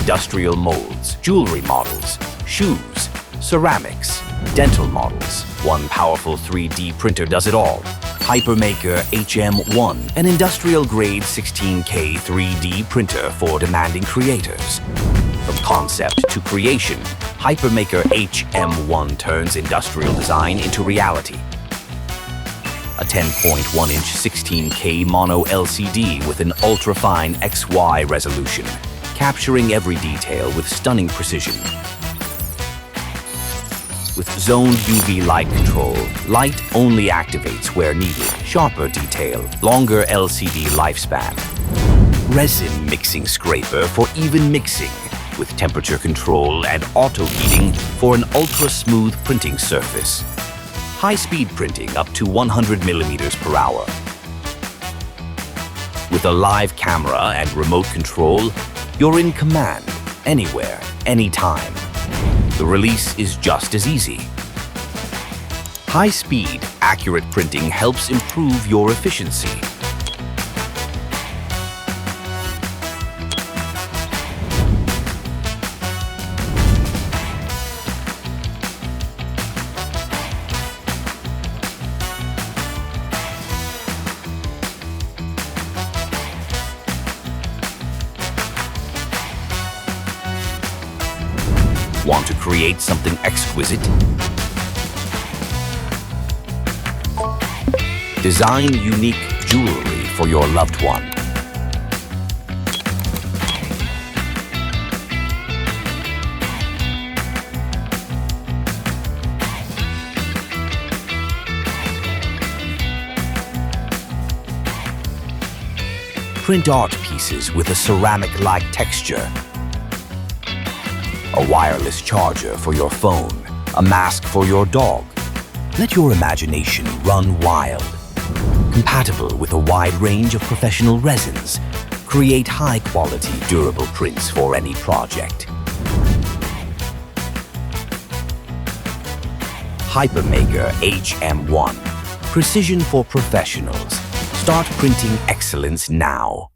industrial molds, jewelry models, shoes, ceramics, dental models. One powerful 3D printer does it all. HyperMaker HM1, an industrial-grade 16K 3D printer for demanding creators. From concept to creation, HyperMaker HM1 turns industrial design into reality. A 10.1-inch 16K mono LCD with an ultra-fine XY resolution, capturing every detail with stunning precision. With zoned UV light control, light only activates where needed. Sharper detail, longer LCD lifespan. Resin mixing scraper for even mixing, with temperature control and auto heating for an ultra-smooth printing surface. High-speed printing up to 100 millimeters per hour. With a live camera and remote control, you're in command, anywhere, anytime. The release is just as easy. High-speed, accurate printing helps improve your efficiency. Want to create something exquisite? Design unique jewelry for your loved one. Print art pieces with a ceramic-like texture. A wireless charger for your phone, a mask for your dog. Let your imagination run wild. Compatible with a wide range of professional resins, create high-quality, durable prints for any project. HyperMaker HM1. Precision for professionals. Start printing excellence now.